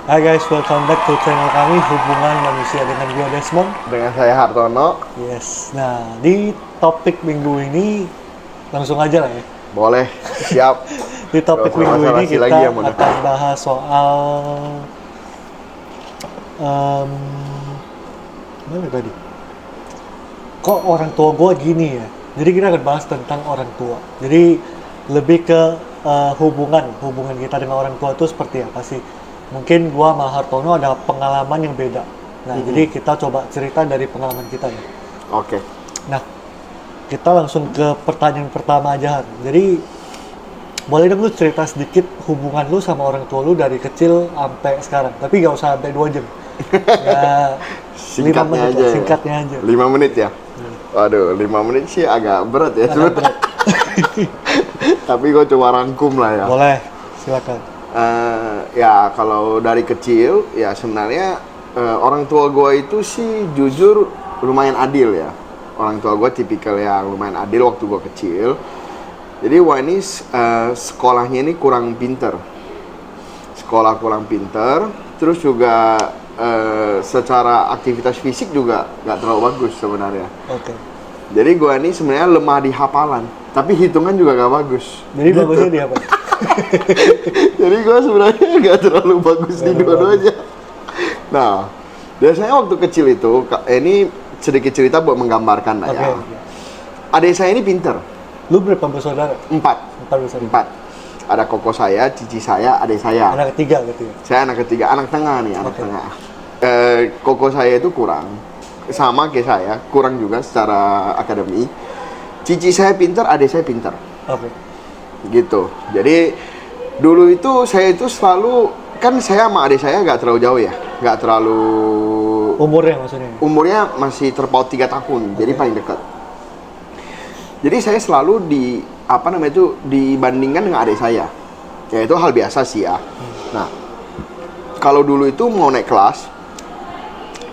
Hai guys, welcome back to channel kami Hubungan Manusia dengan gue Desmond. Dengan saya Hartono. Yes, nah di topik minggu ini langsung aja lah ya. Boleh, siap. Di topik Gak usah minggu ini basa-basi kita lagi ya, Mon. akan bahas soal mana tadi? Kok orang tua gue gini ya? Jadi kita akan bahas tentang orang tua. Jadi lebih ke hubungan kita dengan orang tua itu seperti apa sih? Mungkin gua sama Hartono ada pengalaman yang beda. Nah, jadi kita coba cerita dari pengalaman kita ya. Oke. Nah, kita langsung ke pertanyaan pertama aja, Har. Jadi, boleh dong lu cerita sedikit hubungan lu sama orang tua lu dari kecil sampai sekarang. Tapi gak usah sampai 2 jam. Ya, Singkatnya aja. Singkatnya aja. 5 menit ya? Waduh, 5 menit sih agak berat ya sebenarnya. Tapi gue coba rangkum lah ya. Boleh, silakan. Ya kalau dari kecil ya sebenarnya orang tua gue itu sih jujur lumayan adil ya. Orang tua gue tipikal yang lumayan adil waktu gue kecil. Jadi wah ini sekolahnya ini kurang pinter. Sekolah kurang pinter. Terus juga secara aktivitas fisik juga nggak terlalu bagus sebenarnya. Oke. Jadi gue ini sebenarnya lemah di hafalan. Tapi hitungan juga nggak bagus. Jadi gitu. bagusnya di apa? Jadi gue sebenarnya nggak terlalu bagus di dua-duanya. Nah, biasanya waktu kecil itu, ini sedikit cerita buat menggambarkan lah ya. Adik saya ini pinter. Lu berapa bersaudara? 4. 4 bersaudara. 4. Ada koko saya, cici saya, adik saya. Anak ketiga gitu ya? Saya anak ketiga, anak tengah nih, anak tengah. Koko saya itu kurang. Sama kayak saya, kurang juga secara akademi. Cici saya pinter, adik saya pinter. Oke. Gitu. Jadi dulu itu saya itu selalu, kan saya sama adik saya nggak terlalu jauh ya, nggak terlalu Umurnya maksudnya? Umurnya masih terpaut 3 tahun, jadi paling dekat. Jadi saya selalu dibandingkan dengan adik saya. Ya itu hal biasa sih ya. Nah, kalau dulu itu mau naik kelas,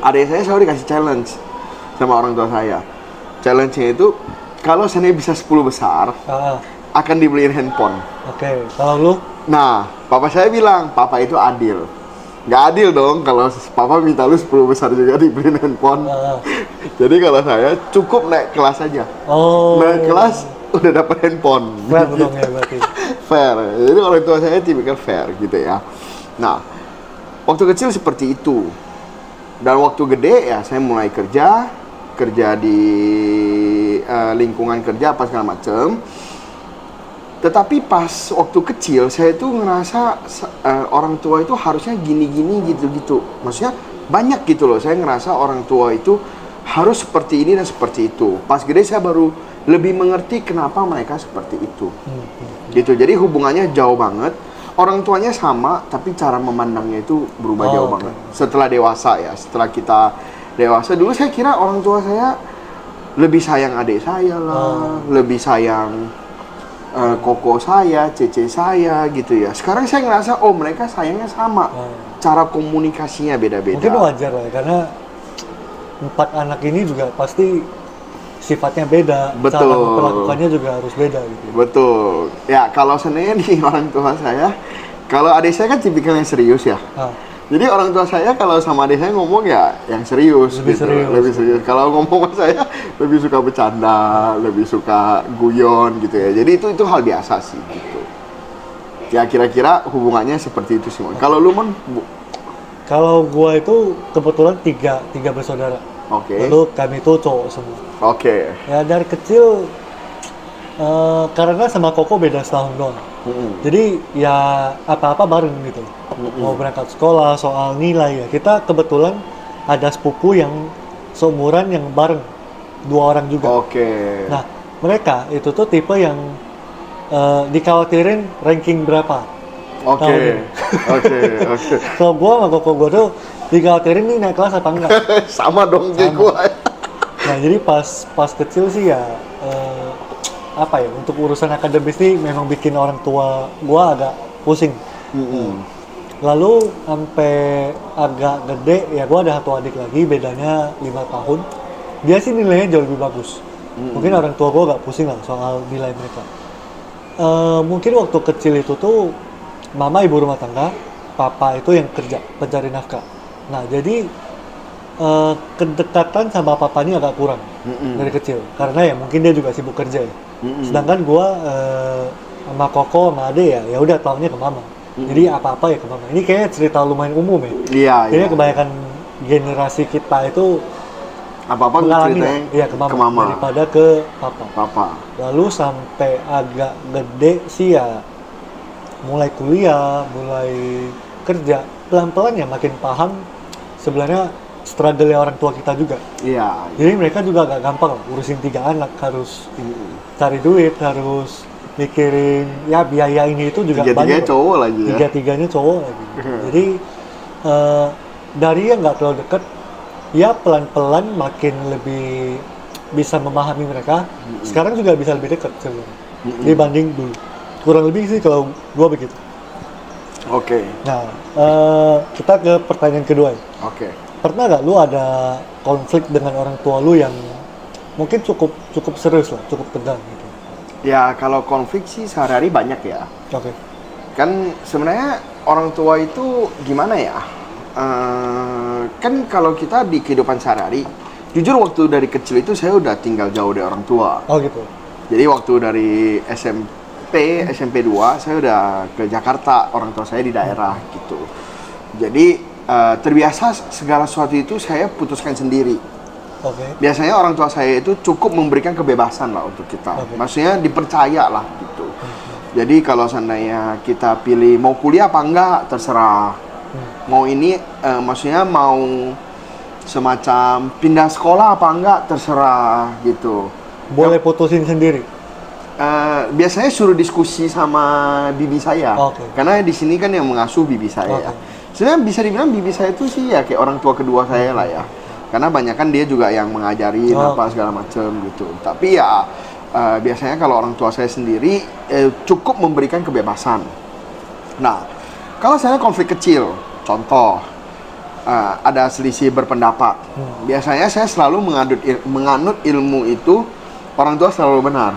adik saya selalu dikasih challenge sama orang tua saya. Challenge-nya itu kalau saya bisa 10 besar, akan dibeliin handphone. Oke, kalau lu? Nah, papa saya bilang, papa itu adil. Nggak adil dong kalau papa minta lu 10 besar juga dibeliin handphone. Jadi kalau saya cukup naik kelas aja. Oh. Naik kelas udah dapat handphone. Fair dong ya berarti. Fair. Jadi orang tua saya tipikal fair gitu ya. Nah, waktu kecil seperti itu. Dan waktu gede ya saya mulai kerja di lingkungan kerja apa segala macem. Tetapi pas waktu kecil saya tuh ngerasa orang tua itu harusnya gini-gini gitu-gitu. Maksudnya banyak gitu loh. Saya ngerasa orang tua itu harus seperti ini dan seperti itu. Pas gede saya baru lebih mengerti kenapa mereka seperti itu. Gitu. Jadi hubungannya jauh banget. Orang tuanya sama, tapi cara memandangnya itu berubah jauh banget. Setelah dewasa ya, setelah kita dewasa. Dulu saya kira orang tua saya lebih sayang adik saya lah, lebih sayang koko saya, cece saya gitu ya. Sekarang saya ngerasa, oh mereka sayangnya sama. Cara komunikasinya beda-beda. Mungkin wajar lah, karena 4 anak ini juga pasti sifatnya beda. Betul. Cara memperlakukannya juga harus beda gitu. Betul. Ya, kalau sebenarnya di orang tua saya, kalau adik saya kan tipikalnya serius ya. Jadi orang tua saya kalau sama adik saya ngomong ya yang serius Lebih gitu. serius. Lebih serius. Kalau ngomong sama saya lebih suka bercanda, lebih suka guyon gitu ya. Jadi itu hal biasa sih gitu. Ya kira-kira hubungannya seperti itu sih. Kalau lu Mon? Kalau gua itu kebetulan tiga bersaudara. Oke. Lalu kami itu cowok semua. Oke. Ya dari kecil karena sama Koko beda setahun doang. Jadi ya apa-apa bareng gitu. Mau berangkat sekolah, soal nilai ya. Kita kebetulan ada sepupu yang seumuran yang bareng. 2 orang juga. Oke. Nah, mereka itu tuh tipe yang dikhawatirin ranking berapa. Oke. Kalau gua sama Koko gua tuh dikhawatirin nih naik kelas apa enggak. Sama dong kayak gua. Nah, jadi pas kecil sih ya apa ya, untuk urusan akademis ini memang bikin orang tua gua agak pusing. Lalu sampai agak gede ya gua ada 1 adik lagi, bedanya 5 tahun. Dia sih nilainya jauh lebih bagus. Mungkin orang tua gua agak pusing lah soal nilai mereka. Mungkin waktu kecil itu tuh mama ibu rumah tangga, papa itu yang kerja, pencari nafkah. Nah, jadi kedekatan sama papa ini agak kurang dari kecil. Karena ya mungkin dia juga sibuk kerja ya. Sedangkan gua sama Koko sama Ade ya udah taunya ke mama. Jadi apa-apa ya ke mama. Ini kayaknya cerita lumayan umum ya. Iya, Kayaknya iya. kebanyakan generasi kita itu Apa-apa mengalami ceritanya ya ke mama daripada ke papa. Papa. Lalu sampai agak gede sih ya mulai kuliah, mulai kerja, pelan-pelan ya makin paham sebenarnya struggle orang tua kita juga. Iya. Jadi mereka juga agak gampang lah, urusin 3 anak, harus cari duit, harus mikirin ya biaya ini itu juga Tiga-tiganya banyak. cowok lagi ya. Tiga-tiganya cowok lagi. Jadi dari yang nggak terlalu deket, ya pelan-pelan makin lebih bisa memahami mereka. Sekarang juga bisa lebih dekat sebenarnya dibanding dulu. Kurang lebih sih kalau gua begitu. Oke. Nah, kita ke pertanyaan kedua ya. Oke. Pernah nggak lu ada konflik dengan orang tua lu yang mungkin cukup serius lah, cukup tegang gitu? Ya kalau konflik sih sehari-hari banyak ya. Oke. Kan sebenarnya orang tua itu gimana ya? Kan kalau kita di kehidupan sehari-hari, jujur waktu dari kecil itu saya udah tinggal jauh dari orang tua. Oh gitu. Jadi waktu dari SMP 2 saya udah ke Jakarta, orang tua saya di daerah gitu. Jadi terbiasa segala sesuatu itu saya putuskan sendiri. Oke. Biasanya orang tua saya itu cukup memberikan kebebasan lah untuk kita. Oke. Maksudnya dipercaya lah gitu. Jadi kalau seandainya kita pilih mau kuliah apa enggak, terserah. Mau ini, maksudnya mau semacam pindah sekolah apa enggak, terserah gitu. Boleh putusin sendiri. Biasanya suruh diskusi sama bibi saya. Oke. Karena di sini kan yang mengasuh bibi saya ya. Oke. Sebenarnya bisa dibilang bibi saya itu sih ya kayak orang tua kedua saya lah ya. Karena banyak kan dia juga yang mengajarin apa segala macam gitu. Tapi ya biasanya kalau orang tua saya sendiri cukup memberikan kebebasan. Nah, kalau saya konflik kecil, contoh ada selisih berpendapat. Biasanya saya selalu menganut ilmu itu orang tua selalu benar.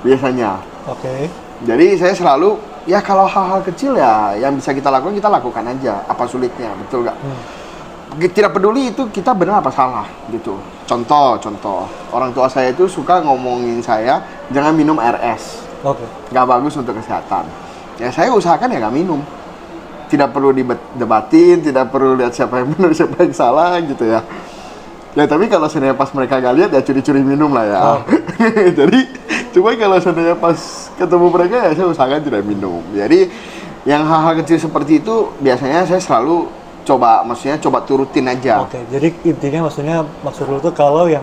Biasanya. Oke. Jadi saya selalu ya kalau hal-hal kecil ya yang bisa kita lakukan aja. Apa sulitnya, betul nggak? Tidak peduli itu kita benar apa salah gitu. Contoh, orang tua saya itu suka ngomongin saya jangan minum air es. Oke. Nggak bagus untuk kesehatan. Ya saya usahakan ya nggak minum. Tidak perlu didebatin, tidak perlu lihat siapa yang benar, siapa yang salah gitu ya. Ya tapi kalau seandainya pas mereka nggak lihat ya curi-curi minum lah ya. Jadi cuma kalau seandainya pas ketemu mereka ya saya usahakan tidak minum. Jadi yang hal-hal kecil seperti itu biasanya saya selalu maksudnya coba turutin aja. Oke, jadi intinya maksud lu tuh kalau yang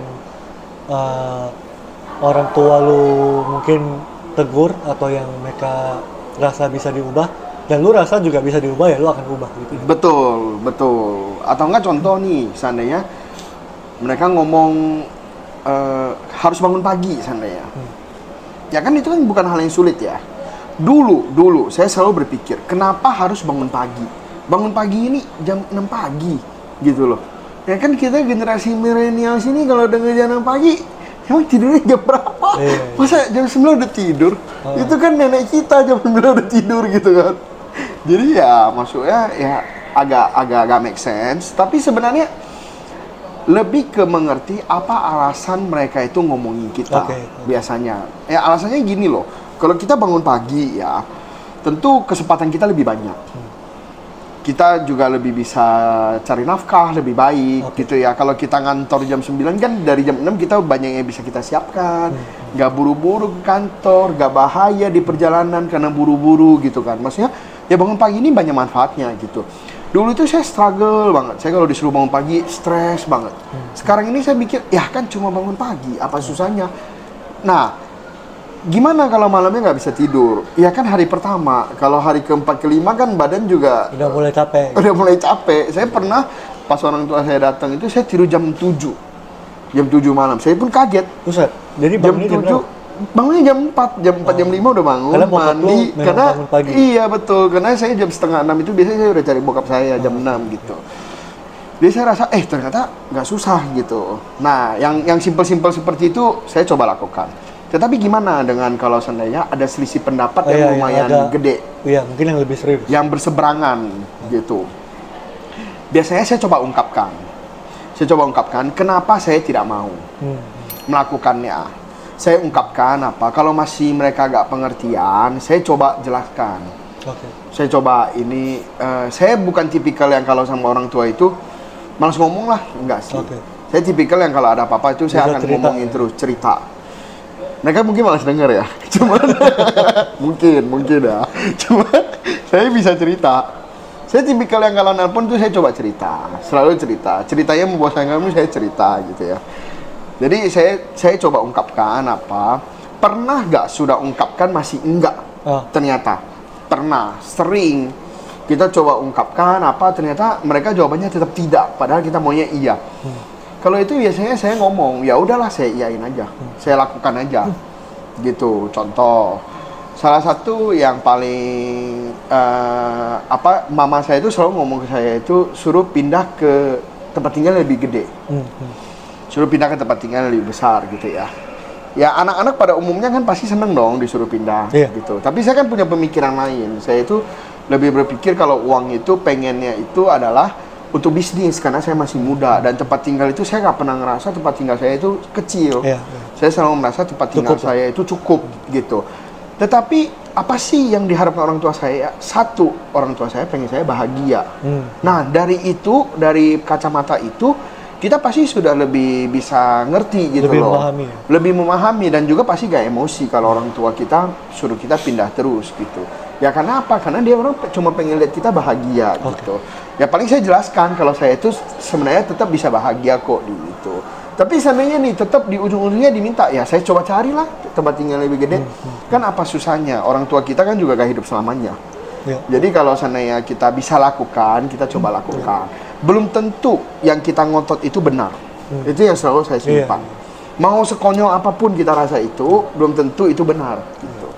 orang tua lu mungkin tegur atau yang mereka rasa bisa diubah dan lu rasa juga bisa diubah ya lu akan ubah gitu. Betul. Atau enggak contoh nih, seandainya mereka ngomong harus bangun pagi seandainya. Ya kan itu kan bukan hal yang sulit ya. Dulu saya selalu berpikir, kenapa harus bangun pagi? Bangun pagi ini jam 6 pagi gitu loh. Ya kan kita generasi milenial sini kalau dengar jam 6 pagi, emang tidurnya jam berapa? Masa jam 9 udah tidur? Itu kan nenek kita jam 9 udah tidur gitu kan. Jadi ya maksudnya ya agak make sense, tapi sebenarnya lebih ke mengerti apa alasan mereka itu ngomongin kita. Biasanya ya alasannya gini loh, kalau kita bangun pagi ya tentu kesempatan kita lebih banyak, kita juga lebih bisa cari nafkah lebih baik gitu ya. Kalau kita ngantor jam 9 kan dari jam 6 kita banyak yang bisa kita siapkan, nggak buru-buru ke kantor, nggak bahaya di perjalanan karena buru-buru gitu kan. Maksudnya ya bangun pagi ini banyak manfaatnya gitu. Dulu itu saya struggle banget, saya kalau disuruh bangun pagi stres banget. Sekarang ini saya mikir, ya kan cuma bangun pagi, apa susahnya? Nah, gimana kalau malamnya nggak bisa tidur? Ya kan hari pertama, kalau hari keempat kelima kan badan juga udah mulai capek. Udah mulai capek. Saya pernah pas orang tua saya datang itu saya tidur jam 7 malam. Saya pun kaget. Buset, jadi bangunnya jam 7? Bangunnya jam 4, jam 5 udah bangun, karena mandi, karena pagi. Iya betul, karena saya jam setengah 6 itu biasanya saya udah cari bokap saya jam 6 gitu. Jadi saya rasa, ternyata nggak susah gitu. Nah, yang simpel-simpel seperti itu saya coba lakukan. Tetapi gimana dengan kalau seandainya ada selisih pendapat yang lumayan gede? Iya, mungkin yang lebih serius. Yang berseberangan gitu. Biasanya saya coba ungkapkan. Kenapa saya tidak mau melakukannya. Saya ungkapkan apa, kalau masih mereka agak pengertian, saya coba jelaskan. Saya coba ini, saya bukan tipikal yang kalau sama orang tua itu malas ngomong lah, enggak sih. Saya tipikal yang kalau ada apa-apa itu saya akan ngomongin terus, cerita. Mereka mungkin malas denger ya, cuman mungkin ya. Cuman saya bisa cerita. Saya tipikal yang kalau nelpon tuh saya coba cerita, selalu cerita. Ceritanya membosankan kamu, saya cerita gitu ya. Jadi saya coba ungkapkan apa, pernah gak sudah ungkapkan masih enggak, ternyata pernah, sering kita coba ungkapkan apa, ternyata mereka jawabannya tetap tidak, padahal kita maunya iya. Kalau itu biasanya saya ngomong, ya udahlah saya iyain aja, saya lakukan aja, gitu. Contoh, salah satu yang paling mama saya itu selalu ngomong ke saya itu suruh pindah ke tempat tinggal lebih gede. Suruh pindah ke tempat tinggal lebih besar gitu ya. Ya anak-anak pada umumnya kan pasti seneng dong disuruh pindah gitu. Tapi saya kan punya pemikiran lain. Saya itu lebih berpikir kalau uang itu pengennya itu adalah untuk bisnis karena saya masih muda dan tempat tinggal itu saya nggak pernah ngerasa tempat tinggal saya itu kecil. Saya selalu merasa tempat tinggal saya itu cukup gitu. Tetapi apa sih yang diharapkan orang tua saya? Satu, orang tua saya pengen saya bahagia. Nah dari itu, dari kacamata itu kita pasti sudah lebih bisa ngerti gitu lebih loh. Memahami, ya? Lebih memahami dan juga pasti gak emosi kalau orang tua kita suruh kita pindah terus gitu. Ya karena apa? Karena dia orang cuma pengen lihat kita bahagia gitu. Ya paling saya jelaskan kalau saya itu sebenarnya tetap bisa bahagia kok gitu. Tapi seandainya nih tetap di ujung-ujungnya diminta, ya saya coba carilah tempat tinggal lebih gede. Kan apa susahnya? Orang tua kita kan juga gak hidup selamanya. Jadi kalau seandainya kita bisa lakukan, kita coba lakukan. Belum tentu yang kita ngotot itu benar. Itu yang selalu saya simpan. Mau sekonyol apapun kita rasa itu, belum tentu itu benar. Gitu.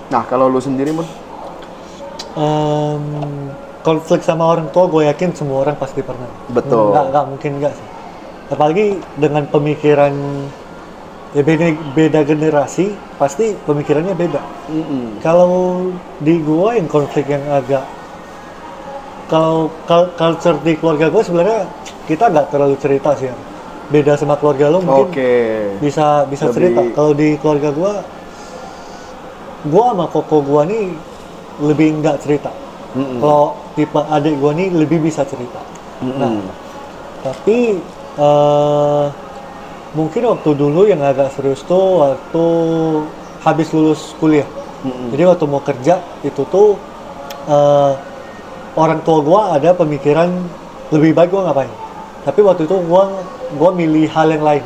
Nah, kalau lu sendiri, Mun? Konflik sama orang tua, gue yakin semua orang pasti pernah. Betul. Nggak mungkin nggak sih. Apalagi dengan pemikiran ya beda generasi, pasti pemikirannya beda. Kalau di gue yang konflik yang agak, kalau culture di keluarga gue sebenarnya kita nggak terlalu cerita sih ya. Beda sama keluarga lo mungkin bisa lebih cerita. Kalau di keluarga gue sama koko gue nih lebih nggak cerita. Kalau tipe adik gue nih lebih bisa cerita. Nah, tapi mungkin waktu dulu yang agak serius tuh waktu habis lulus kuliah. Jadi waktu mau kerja itu tuh orang tua gue ada pemikiran lebih baik gue ngapain. Tapi waktu itu gue milih hal yang lain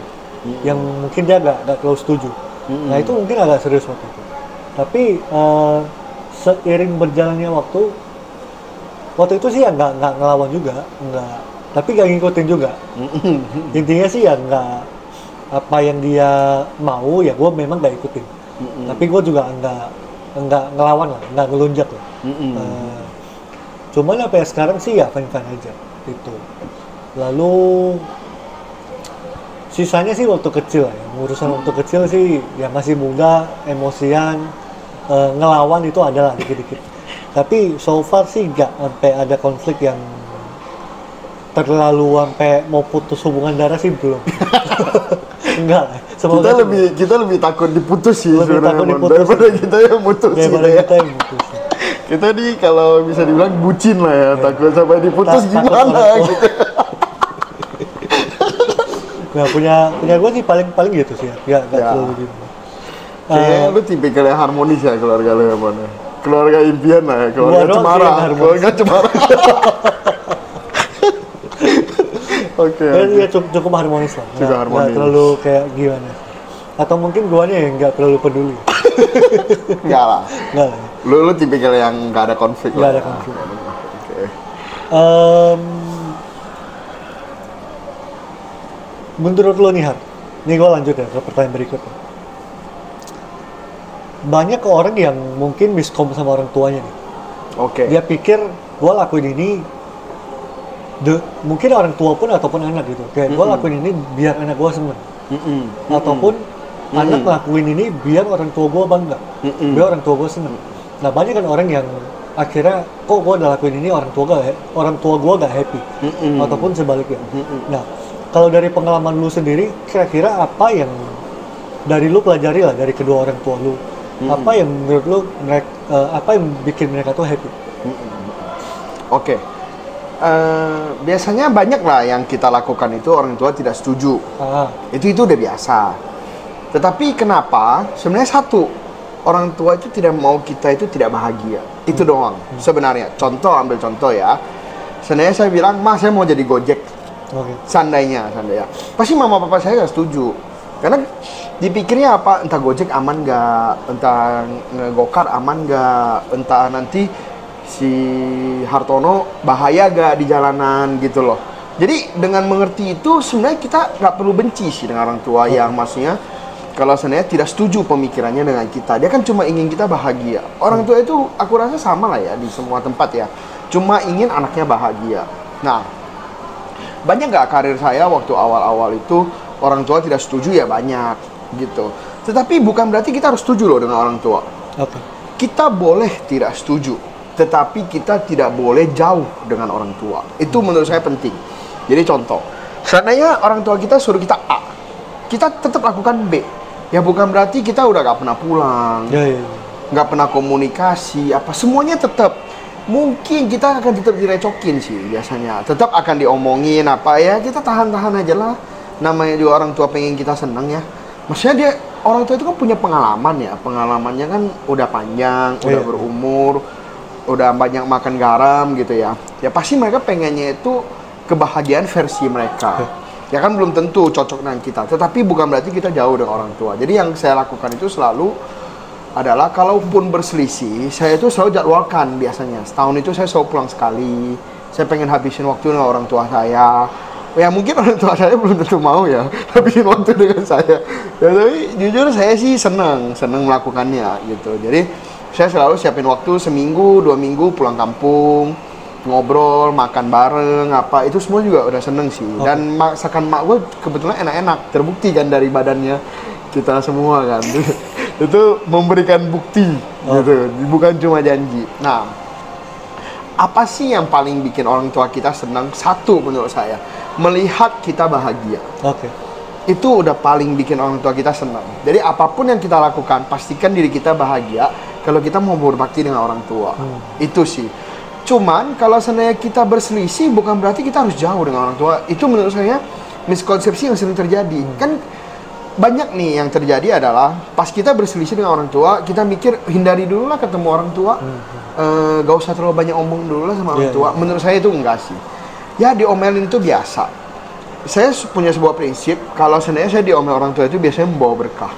yang mungkin dia gak terlalu setuju. Nah itu mungkin agak serius waktu itu. Tapi seiring berjalannya waktu itu sih ya nggak ngelawan juga, nggak. Tapi gak ngikutin juga. Intinya sih ya nggak apa yang dia mau ya gue memang gak ikutin. Tapi gue juga nggak ngelawan lah, nggak ngelunjak lah. Cuman apa ya sekarang sih ya fine-fine aja itu. Lalu sisanya sih waktu kecil ya, urusan waktu kecil sih ya masih muda, emosian, ngelawan itu adalah dikit-dikit. Tapi so far sih nggak sampai ada konflik yang terlalu sampai mau putus hubungan darah sih belum. Enggak lah. Kita lebih takut diputus sih sebenarnya daripada kita yang putus daripada kita yang putus. Kita nih kalau bisa dibilang bucin lah ya, takut sampai diputus gimana gitu. Nah punya gue sih paling gitu sih ya, nggak terlalu gitu. Kayaknya lu tipikal yang harmonis ya keluarga lu yang mana? Keluarga impian lah ya, keluarga cemara. Oke. Ya cukup harmonis lah. Nggak terlalu kayak gimana. Atau mungkin guanya yang nggak terlalu peduli. Enggak lah. Enggak lah. Lu tipikal yang nggak ada konflik. Nggak ada konflik. Oke. Menurut lo nih Har, nih gue lanjut ya ke pertanyaan berikutnya. Banyak orang yang mungkin miskom sama orang tuanya nih. Oke. Dia pikir gue lakuin ini, mungkin orang tua pun ataupun anak gitu. Kayak gue lakuin ini biar anak gue seneng. Ataupun anak lakuin ini biar orang tua gue bangga, biar orang tua gue seneng. Nah banyak kan orang yang akhirnya kok gue udah lakuin ini orang tua gue gak happy, ataupun sebaliknya. Nah kalau dari pengalaman lu sendiri, kira-kira apa yang dari lu pelajari lah dari kedua orang tua lu, apa yang menurut lu apa yang bikin mereka tuh happy? Oke. Biasanya banyak lah yang kita lakukan itu orang tua tidak setuju. Itu udah biasa. Tetapi kenapa? Sebenarnya satu, orang tua itu tidak mau kita itu tidak bahagia. Itu doang sebenarnya. Ambil contoh ya. Sebenarnya saya bilang, "Ma, saya mau jadi Gojek." Seandainya. Pasti mama papa saya nggak setuju. Karena dipikirnya apa? Entah Gojek aman nggak, entah ngegokar aman nggak, entah nanti si Hartono bahaya gak di jalanan gitu loh. Jadi dengan mengerti itu sebenarnya kita nggak perlu benci sih dengan orang tua yang maksudnya kalau sebenarnya tidak setuju pemikirannya dengan kita. Dia kan cuma ingin kita bahagia. Orang tua itu aku rasa sama lah ya di semua tempat ya. Cuma ingin anaknya bahagia. Nah, banyak gak karir saya waktu awal-awal itu orang tua tidak setuju ya banyak gitu. Tetapi bukan berarti kita harus setuju loh dengan orang tua. Kita boleh tidak setuju, tetapi kita tidak boleh jauh dengan orang tua. Itu menurut saya penting. Jadi contoh, seandainya orang tua kita suruh kita A, kita tetap lakukan B. Ya bukan berarti kita udah gak pernah pulang, gak pernah komunikasi, semuanya tetap. Mungkin kita akan tetap direcokin sih biasanya. Tetap akan diomongin kita tahan-tahan aja lah. Namanya juga orang tua pengen kita senang ya. Maksudnya orang tua itu kan punya pengalaman ya. Pengalamannya kan udah panjang, udah berumur, udah banyak makan garam gitu ya. Ya pasti mereka pengennya itu kebahagiaan versi mereka. Ya kan belum tentu cocok dengan kita. Tetapi bukan berarti kita jauh dengan orang tua. Jadi yang saya lakukan itu selalu adalah kalaupun berselisih, saya itu selalu jadwalkan biasanya. Setahun itu saya selalu pulang sekali. Saya pengen habisin waktu dengan orang tua saya. Ya mungkin orang tua saya belum tentu mau ya habisin waktu dengan saya. Ya, tapi jujur saya sih senang melakukannya gitu. Jadi saya selalu siapin waktu seminggu, 2 minggu pulang kampung, ngobrol, makan bareng, itu semua juga udah seneng sih. Dan masakan mak gue kebetulan enak-enak, terbukti kan dari badannya kita semua kan. Itu memberikan bukti gitu, bukan cuma janji. Nah, apa sih yang paling bikin orang tua kita senang? Satu menurut saya, melihat kita bahagia. Itu udah paling bikin orang tua kita senang. Jadi apapun yang kita lakukan, pastikan diri kita bahagia. Kalau kita mau berbakti dengan orang tua, itu sih. Cuman kalau seandainya kita berselisih, bukan berarti kita harus jauh dengan orang tua. Itu menurut saya miskonsepsi yang sering terjadi. Kan banyak nih yang terjadi adalah pas kita berselisih dengan orang tua, kita mikir hindari dulu lah ketemu orang tua. Gak usah terlalu banyak omong dulu lah sama orang tua. Menurut saya itu enggak sih. Ya diomelin itu biasa. Saya punya sebuah prinsip, kalau seandainya saya diomel orang tua itu biasanya membawa berkah.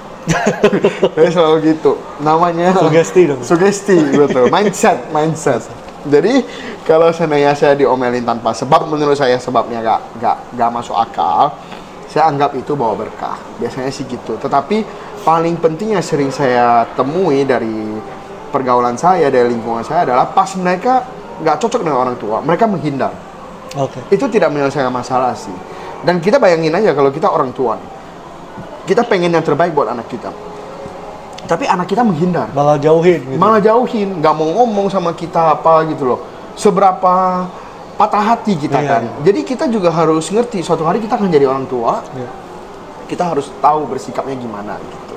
Saya selalu gitu. Namanya sugesti dong. Sugesti, betul. Mindset. Jadi kalau seandainya saya diomelin tanpa sebab, menurut saya sebabnya gak masuk akal, saya anggap itu bawa berkah. Biasanya sih gitu. Tetapi paling penting yang sering saya temui dari pergaulan saya, dari lingkungan saya adalah pas mereka gak cocok dengan orang tua, mereka menghindar. Itu tidak menyelesaikan masalah sih. Dan kita bayangin aja kalau kita orang tua nih, kita pengen yang terbaik buat anak kita, tapi anak kita menghindar, malah jauhin, nggak mau ngomong sama kita gitu loh. Seberapa patah hati kita kan. Jadi kita juga harus ngerti suatu hari kita akan jadi orang tua. Kita harus tahu bersikapnya gimana gitu.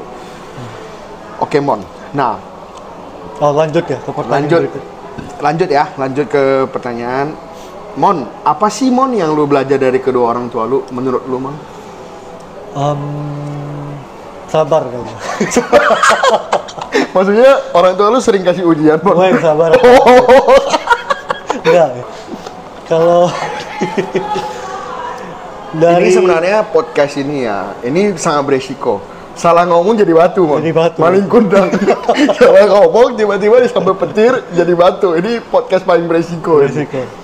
Oke Mon. Nah, lanjut ya ke pertanyaan lanjut ke pertanyaan. Mon, apa sih Mon yang lu belajar dari kedua orang tua lu menurut lu Mon? Sabar kali. Maksudnya orang tua lu sering kasih ujian Mon? Gue yang sabar. Enggak ya. Kalau ini sebenarnya podcast ini ya, ini sangat beresiko. Salah ngomong jadi batu, Mon. Maling kundang. Salah ngomong tiba-tiba disambar petir jadi batu. Ini podcast paling beresiko.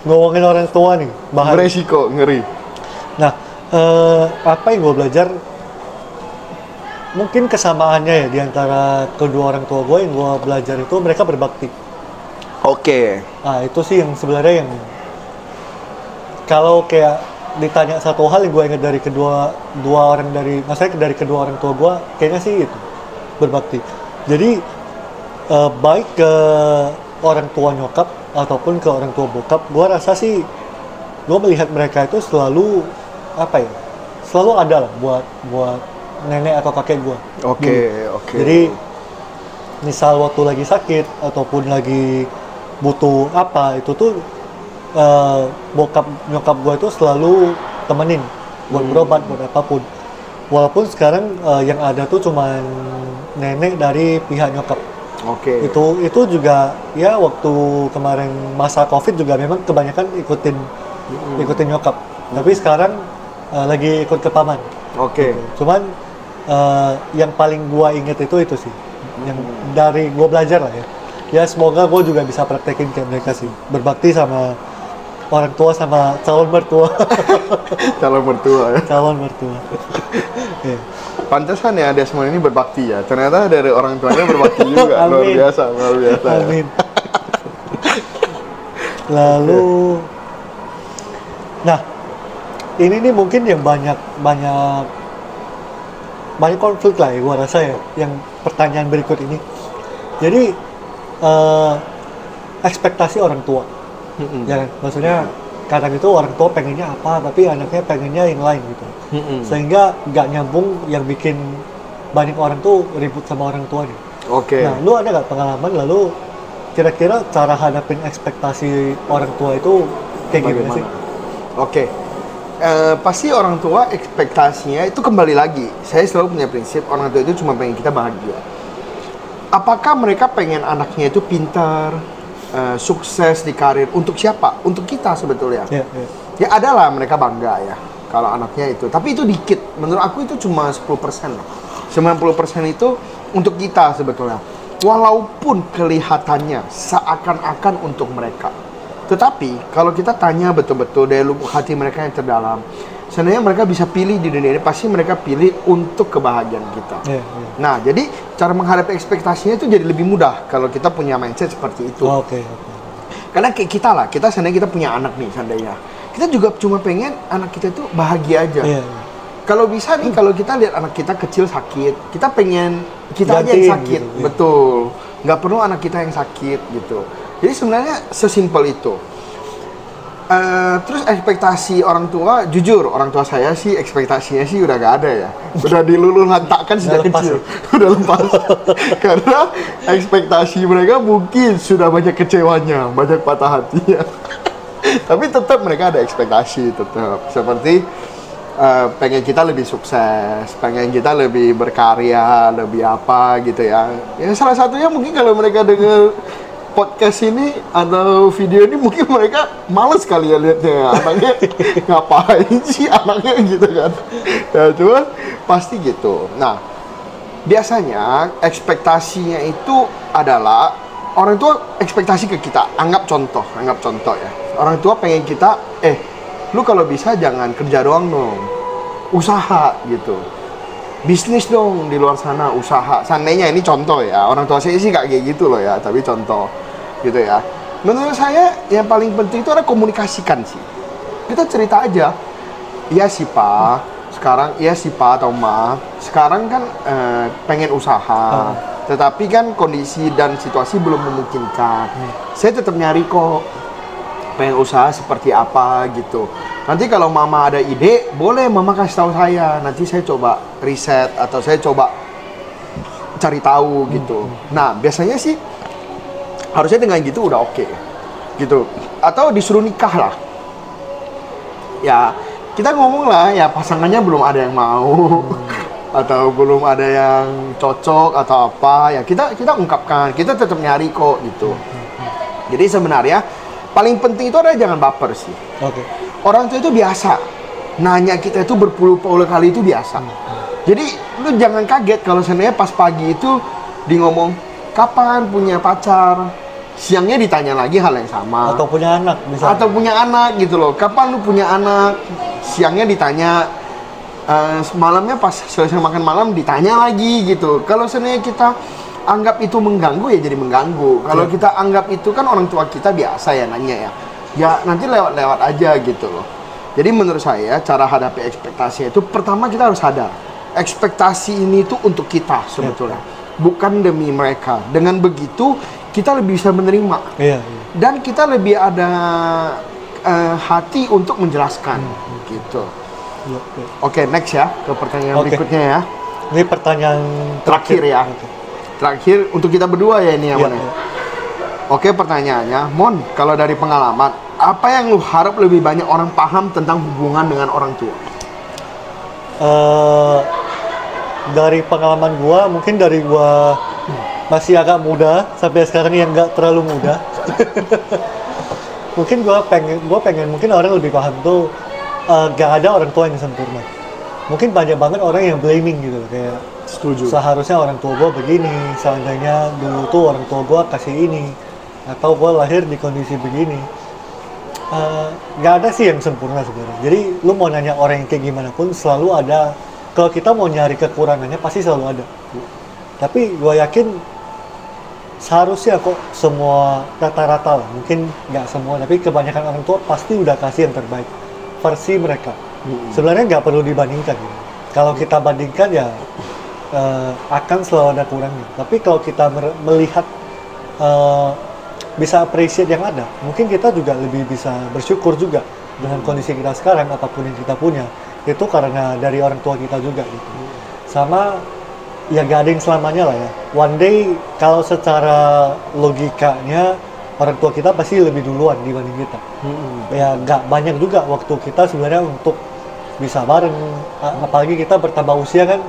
Ngomongin orang tua nih, bahaya. Beresiko, ngeri. Nah, apa yang gue belajar? Mungkin kesamaannya ya di antara kedua orang tua gue, yang gue belajar itu mereka berbakti. Oke. Nah, itu sih yang sebenarnya yang kalau kayak ditanya satu hal yang gue ingat dari maksudnya dari kedua orang tua gue, kayaknya sih itu berbakti. Jadi baik ke orang tua nyokap ataupun ke orang tua bokap, gue rasa sih gue melihat mereka itu selalu selalu ada lah buat nenek atau kakek gue. Oke. Jadi misal waktu lagi sakit ataupun lagi butuh apa, itu tuh bokap nyokap gue itu selalu temenin buat berobat, buat apapun. Walaupun sekarang yang ada tuh cuman nenek dari pihak nyokap. Oke. Itu juga ya waktu kemarin masa COVID juga memang kebanyakan ikutin nyokap. Tapi sekarang lagi ikut ke paman. Oke. Gitu. Cuman yang paling gua inget itu sih. Yang dari gua belajar lah ya. Ya semoga gua juga bisa praktekin kayak mereka sih. Berbakti sama orang tua sama calon mertua. Calon mertua ya. Calon mertua. Yeah. Pantesan ya Desmond ini berbakti ya. Ternyata dari orang tuanya berbakti juga. Luar biasa. Amin. Lalu, nah ini nih mungkin yang banyak konflik lah ya, gua rasa ya. Yang pertanyaan berikut ini. Jadi ekspektasi orang tua. Ya, maksudnya kadang itu orang tua pengennya apa, tapi anaknya pengennya yang lain gitu. Sehingga nggak nyambung, yang bikin banyak orang tuh ribut sama orang tuanya. Oke. Nah, lu ada nggak pengalaman lalu kira-kira cara hadapin ekspektasi orang tua itu kayak gimana sih? Oke. Pasti orang tua ekspektasinya itu kembali lagi. Saya selalu punya prinsip orang tua itu cuma pengen kita bahagia. Apakah mereka pengen anaknya itu pintar, sukses di karir, untuk siapa? Untuk kita sebetulnya. Ya adalah mereka bangga ya kalau anaknya itu. Tapi itu dikit. Menurut aku itu cuma 10%. 90% itu untuk kita sebetulnya. Walaupun kelihatannya seakan-akan untuk mereka. Tetapi kalau kita tanya betul-betul dari lubuk hati mereka yang terdalam, sebenarnya mereka bisa pilih di dunia ini, pasti mereka pilih untuk kebahagiaan kita. Nah, jadi cara menghadapi ekspektasinya itu jadi lebih mudah kalau kita punya mindset seperti itu. Karena kayak kita lah, kita seandainya kita punya anak nih, seandainya kita juga cuma pengen anak kita itu bahagia aja. Kalau bisa nih, kalau kita lihat anak kita kecil sakit, kita pengen kita aja yang sakit, gitu, betul. Nggak perlu anak kita yang sakit gitu. Jadi sebenarnya sesimpel itu. Terus ekspektasi orang tua, jujur orang tua saya sih ekspektasinya sih udah gak ada ya. Udah diluluh lantakkan sejak kecil. Udah lepas. Karena ekspektasi mereka mungkin sudah banyak kecewanya, banyak patah hatinya. Tapi tetap mereka ada ekspektasi tetap. Seperti pengen kita lebih sukses, pengen kita lebih berkarya, lebih apa gitu ya. Ya salah satunya mungkin kalau mereka dengar podcast ini atau video ini mungkin mereka males kali ya lihatnya, anaknya ngapain sih anaknya gitu kan. Ya cuman pasti gitu. Nah, biasanya ekspektasinya itu adalah orang tua ekspektasi ke kita. Anggap contoh ya. Orang tua pengen kita, lu kalau bisa jangan kerja doang dong, usaha gitu. Bisnis dong di luar sana, usaha. Seandainya ini contoh ya, orang tua saya sih gak kayak gitu loh ya, tapi contoh gitu ya. Menurut saya yang paling penting itu adalah komunikasikan sih. Kita cerita aja, iya sih Pak, sekarang iya sih Pak atau Ma, sekarang kan pengen usaha, tetapi kan kondisi dan situasi belum memungkinkan. Saya tetap nyari kok, pengen usaha seperti apa gitu. Nanti kalau Mama ada ide, boleh Mama kasih tahu saya. Nanti saya coba riset atau saya coba cari tahu gitu. Nah, biasanya sih harusnya dengan gitu udah oke gitu. Atau disuruh nikah lah. Ya, kita ngomong lah ya pasangannya belum ada yang mau. Atau belum ada yang cocok atau apa. Ya kita ungkapkan, kita tetap nyari kok gitu. Jadi sebenarnya paling penting itu adalah jangan baper sih. Orang tua itu biasa nanya kita itu berpuluh-puluh kali, itu biasa. Jadi lu jangan kaget kalau sebenarnya pas pagi itu di ngomong kapan punya pacar, siangnya ditanya lagi hal yang sama. Atau punya anak misalnya. Atau punya anak gitu loh. Kapan lu punya anak, siangnya ditanya, malamnya pas selesai makan malam ditanya lagi gitu. Kalau sebenarnya kita anggap itu mengganggu, ya jadi mengganggu. Kalau kita anggap itu kan orang tua kita biasa ya nanya ya. Ya nanti lewat-lewat aja gitu loh. Jadi menurut saya cara hadapi ekspektasi itu pertama kita harus sadar ekspektasi ini tuh untuk kita sebetulnya, bukan demi mereka. Dengan begitu kita lebih bisa menerima dan kita lebih ada hati untuk menjelaskan gitu. Oke, next ya ke pertanyaan berikutnya ya. Ini pertanyaan terakhir ya. Terakhir untuk kita berdua ya ini yang mana? Oke, pertanyaannya, Mon, kalau dari pengalaman, apa yang lu harap lebih banyak orang paham tentang hubungan dengan orang tua? Dari pengalaman gua, mungkin dari gua masih agak muda sampai sekarang yang nggak terlalu muda. Mungkin gua pengen mungkin orang lebih paham tuh gak ada orang tua yang sempurna. Mungkin banyak banget orang yang blaming gitu, kayak setuju. Seharusnya orang tua gua begini, seandainya dulu tuh orang tua gua kasih ini, atau gue lahir di kondisi begini. Nggak ada sih yang sempurna sebenarnya. Jadi lu mau nanya orang yang kayak gimana pun selalu ada. Kalau kita mau nyari kekurangannya pasti selalu ada. Tapi gue yakin seharusnya kok semua rata-rata lah, mungkin nggak semua, tapi kebanyakan orang tua pasti udah kasih yang terbaik versi mereka. Sebenarnya nggak perlu dibandingkan gitu. Kalau kita bandingkan ya akan selalu ada kurangnya. Tapi kalau kita melihat bisa appreciate yang ada, mungkin kita juga lebih bisa bersyukur juga dengan kondisi kita sekarang, apapun yang kita punya itu karena dari orang tua kita juga gitu. Sama ya gak ada yang selamanya lah ya, one day kalau secara logikanya orang tua kita pasti lebih duluan dibanding kita. Ya gak banyak juga waktu kita sebenarnya untuk bisa bareng, apalagi kita bertambah usia kan,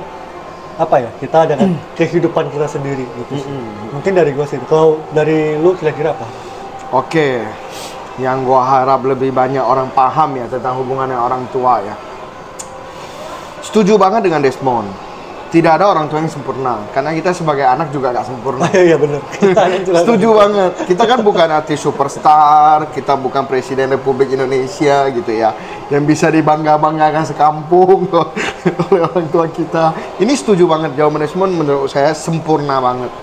apa ya, kita ada kehidupan kita sendiri gitu sih. Mungkin dari gue sih. Kalau dari lu kira-kira apa? Oke, yang gue harap lebih banyak orang paham ya tentang hubungannya orang tua ya. Setuju banget dengan Desmond. Tidak ada orang tua yang sempurna, karena kita sebagai anak juga gak sempurna. Iya benar. Setuju banget. Kita kan bukan artis superstar, kita bukan Presiden Republik Indonesia gitu ya, yang bisa dibangga-banggakan sekampung oleh orang tua kita. Ini setuju banget, jawaban Desmond menurut saya sempurna banget.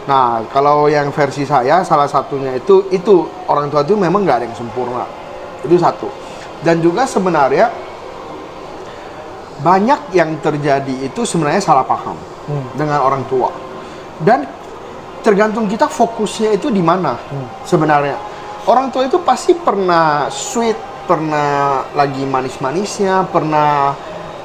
Nah, kalau yang versi saya, salah satunya itu orang tua itu memang nggak ada yang sempurna. Itu satu. Dan juga sebenarnya banyak yang terjadi itu sebenarnya salah paham dengan orang tua. Dan tergantung kita fokusnya itu di mana sebenarnya. Orang tua itu pasti pernah sweet, pernah lagi manis-manisnya, pernah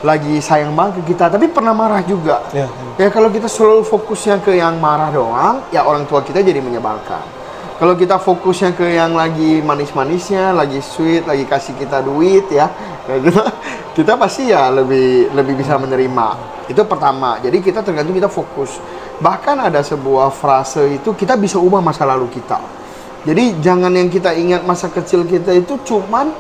lagi sayang banget ke kita, tapi pernah marah juga. Ya kalau kita selalu fokusnya ke yang marah doang, ya orang tua kita jadi menyebalkan. Kalau kita fokusnya ke yang lagi manis-manisnya, lagi sweet, lagi kasih kita duit ya, kayak gitu, kita pasti ya lebih bisa menerima. Itu pertama. Jadi kita tergantung kita fokus. Bahkan ada sebuah frase itu, kita bisa ubah masa lalu kita. Jadi jangan yang kita ingat masa kecil kita itu cuman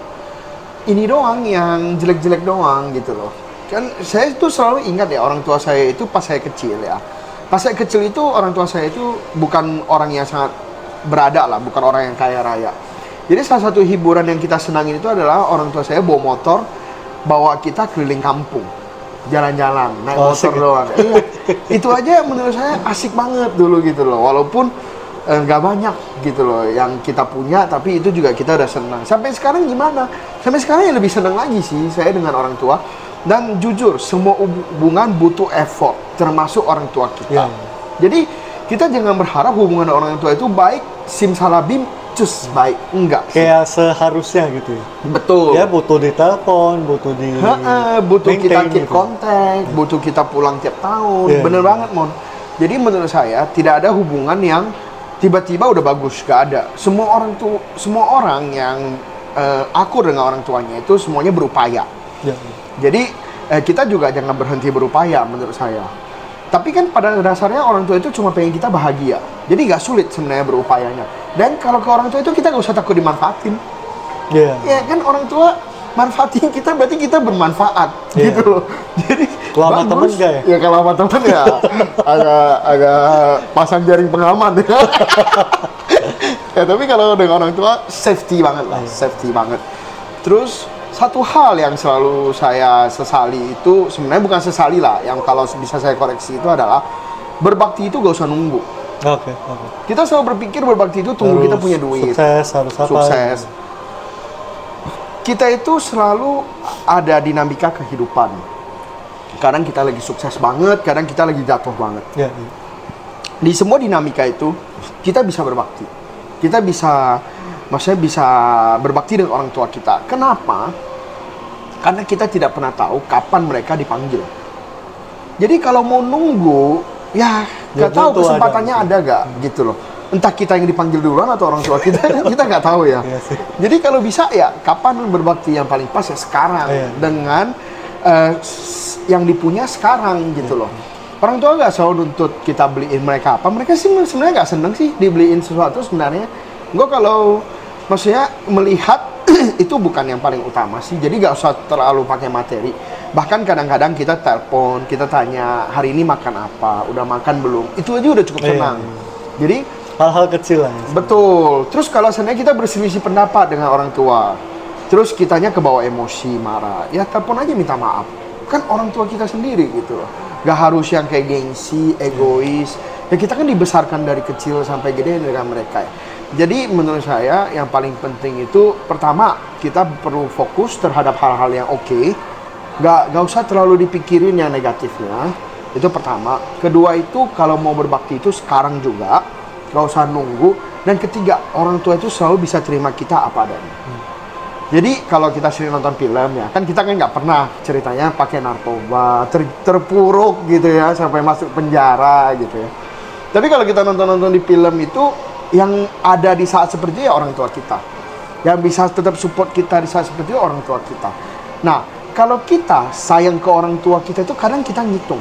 ini doang, yang jelek-jelek doang gitu loh. Kan saya itu selalu ingat ya, orang tua saya itu pas saya kecil ya. Pas saya kecil itu orang tua saya itu bukan orang yang sangat berada lah, bukan orang yang kaya raya. Jadi salah satu hiburan yang kita senangin itu adalah orang tua saya bawa motor, bawa kita keliling kampung, jalan-jalan, naik motor doang. Iya, itu aja menurut saya asik banget dulu gitu loh. Walaupun nggak banyak gitu loh yang kita punya, tapi itu juga kita udah senang. Sampai sekarang gimana? Sampai sekarang yang lebih senang lagi sih saya dengan orang tua. Dan jujur, semua hubungan butuh effort, termasuk orang tua kita. Jadi kita jangan berharap hubungan orang tua itu baik, simsalabim, cus baik. Enggak sih. Kayak seharusnya gitu ya. Betul. Ya butuh ditelepon, butuh butuh kita keep kontak, butuh kita pulang tiap tahun. Bener banget, Mon. Jadi menurut saya tidak ada hubungan yang tiba-tiba udah bagus, gak ada. Semua orang yang akur dengan orang tuanya itu semuanya berupaya. Jadi kita juga jangan berhenti berupaya menurut saya. Tapi kan pada dasarnya orang tua itu cuma pengen kita bahagia. Jadi nggak sulit sebenarnya berupayanya. Dan kalau ke orang tua itu kita nggak usah takut dimanfaatin. Ya kan orang tua manfaatin kita berarti kita bermanfaat gitu loh. Jadi kalau sama temen nggak ya? Ya kalau sama temen ya agak pasang jaring pengaman ya. Ya tapi kalau dengan orang tua safety banget lah, safety banget. Terus satu hal yang selalu saya sesali itu, sebenarnya bukan sesali lah, yang kalau bisa saya koreksi itu adalah berbakti itu gak usah nunggu. Kita selalu berpikir berbakti itu tunggu harus kita punya duit, sukses, harus apa? Sukses. kita itu selalu ada dinamika kehidupan. Kadang kita lagi sukses banget, kadang kita lagi jatuh banget. Ya. Di semua dinamika itu kita bisa berbakti. Kita bisa, maksudnya bisa berbakti dengan orang tua kita. Kenapa? Karena kita tidak pernah tahu kapan mereka dipanggil. Jadi kalau mau nunggu, ya nggak tahu kesempatannya ada gak gitu loh. Entah kita yang dipanggil duluan atau orang tua kita, kita nggak tahu ya. Iya sih. Jadi kalau bisa ya kapan berbakti yang paling pas ya sekarang. Dengan yang dipunya sekarang gitu loh. Orang tua nggak selalu nuntut kita beliin mereka apa. Mereka sih sebenarnya nggak seneng sih dibeliin sesuatu sebenarnya. Gue kalau maksudnya melihat itu bukan yang paling utama sih. Jadi nggak usah terlalu pakai materi. Bahkan kadang-kadang kita telepon, kita tanya hari ini makan apa, udah makan belum. Itu aja udah cukup senang. Jadi hal-hal kecil lah. Ya, betul. Terus kalau seandainya kita berselisih pendapat dengan orang tua, terus kitanya kebawa emosi, marah, ya telepon aja minta maaf. Kan orang tua kita sendiri gitu loh. Gak harus yang kayak gengsi, egois. Ya kita kan dibesarkan dari kecil sampai gede dengan mereka. Jadi menurut saya yang paling penting itu pertama kita perlu fokus terhadap hal-hal yang oke. Gak usah terlalu dipikirin yang negatifnya. Itu pertama. Kedua itu kalau mau berbakti itu sekarang juga. Gak usah nunggu. Dan ketiga, orang tua itu selalu bisa terima kita apa adanya. Jadi kalau kita sering nonton film ya, kan kita kan nggak pernah ceritanya pakai narkoba, terpuruk gitu ya, sampai masuk penjara gitu ya. Tapi kalau kita nonton-nonton di film itu, yang ada di saat seperti itu ya orang tua kita. Yang bisa tetap support kita di saat seperti itu orang tua kita. Nah, kalau kita sayang ke orang tua kita itu kadang kita ngitung.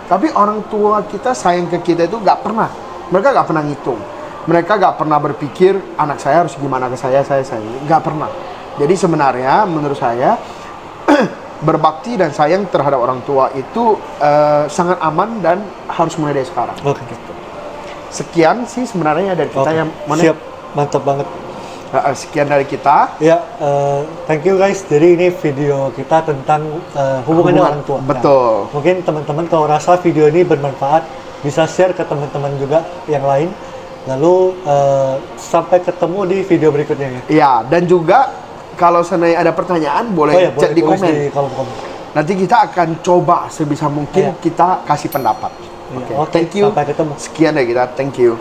Tapi orang tua kita sayang ke kita itu nggak pernah. Mereka nggak pernah ngitung. Mereka nggak pernah berpikir anak saya harus gimana ke saya nggak pernah. Jadi sebenarnya menurut saya berbakti dan sayang terhadap orang tua itu sangat aman dan harus mulai dari sekarang. Gitu. Sekian sih sebenarnya dari kita yang mana. Siap, mantap banget. Sekian dari kita. Ya, thank you guys. Jadi ini video kita tentang hubungan orang tua. Betul. Nah, mungkin teman-teman kalau rasa video ini bermanfaat, bisa share ke teman-teman juga yang lain. Lalu sampai ketemu di video berikutnya ya. Iya, dan juga kalau seandainya ada pertanyaan boleh chat di komen. Nanti kita akan coba sebisa mungkin kita kasih pendapat. Oke, thank you. Sampai ketemu. Sekian dari kita. Thank you.